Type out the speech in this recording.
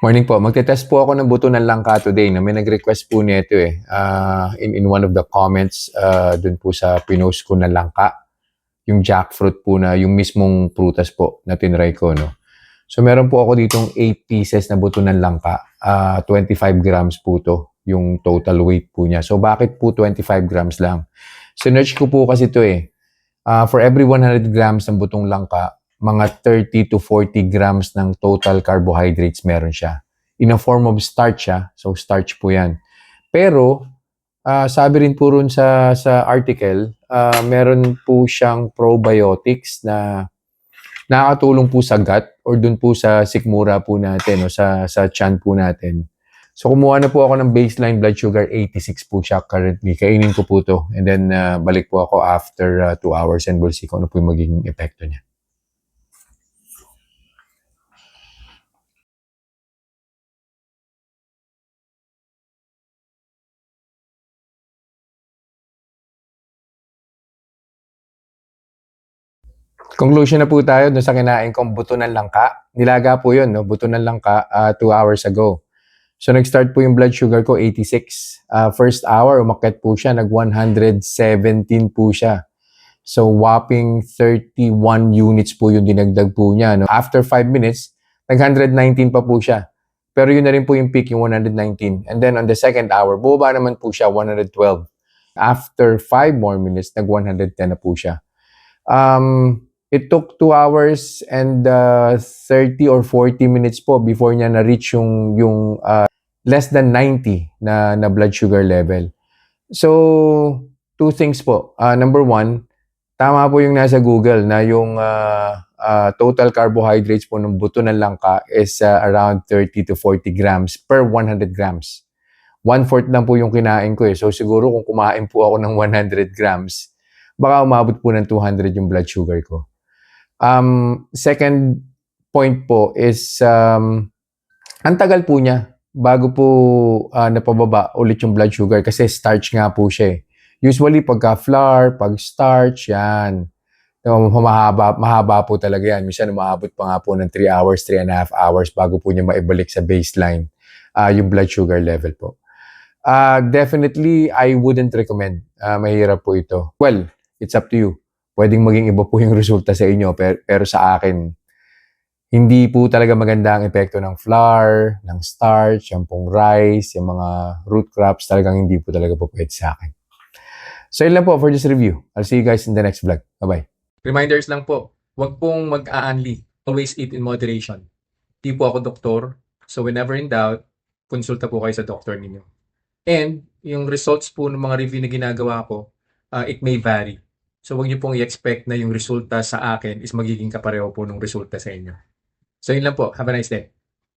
Morning po. Magte-test po ako ng buto ng langka today na may nag-request po nito in one of the comments dun po sa pinost ko na langka, yung jackfruit po na yung mismong prutas po na tinry ko, no. So meron po ako ditong 8 pieces na buto ng langka. 25 grams po to, yung total weight po niya. So bakit po 25 grams lang? Sinerch ko po kasi to for every 100 grams ng butong langka, mga 30 to 40 grams ng total carbohydrates meron siya. In a form of starch siya. So starch po yan. Pero, sabi rin po rin sa article, meron po siyang probiotics na nakakatulong po sa gut or dun po sa sikmura po natin o sa tiyan po natin. So kumuha na po ako ng baseline blood sugar, 86 po siya currently. Kainin ko po to. And then balik po ako after 2 hours and we'll see kung ano po yung magiging epekto niya. Conclusion na po tayo dun sa kinain kong buto ng langka. Nilaga po yun, no? Buto ng langka 2 hours ago. So nag-start po yung blood sugar ko, 86. First hour, umakyat po siya, nag-117 po siya. So whopping 31 units po yung dinagdag po niya. No? After 5 minutes, nag-119 pa po siya. Pero yun na rin po yung peak, yung 119. And then on the second hour, bumaba naman po siya, 112. After 5 more minutes, nag-110 na po siya. It took 2 hours and 30 or 40 minutes po before niya na-reach yung less than 90 na blood sugar level. So, two things po. Number one, tama po yung nasa Google na yung total carbohydrates po ng buto ng langka is around 30 to 40 grams per 100 grams. 1/4 lang po yung kinain ko So, siguro kung kumain po ako ng 100 grams, baka umabot po ng 200 yung blood sugar ko. Second point po is ang tagal po niya bago po napababa ulit yung blood sugar kasi starch nga po siya Usually pagka flour, pag starch, yan. Mahaba po talaga yan. Minsan umaabot pa nga po ng 3 hours, 3.5 hours bago po niya maibalik sa baseline yung blood sugar level po. Definitely, I wouldn't recommend. Mahirap po ito. Well, it's up to you. Pwedeng maging iba po yung resulta sa inyo, pero sa akin, hindi po talaga maganda ang epekto ng flour, ng starch, yung pong rice, yung mga root crops, talagang hindi po talaga po pwede sa akin. So yun lang po for this review. I'll see you guys in the next vlog. Bye-bye. Reminders lang po, huwag pong mag-aanli. Always eat in moderation. Di po ako doktor, so whenever in doubt, konsulta po kayo sa doktor ninyo. And yung results po ng mga review na ginagawa ko, it may vary. So huwag niyo pong i-expect na yung resulta sa akin is magiging kapareho po ng resulta sa inyo. So yun lang po. Have a nice day.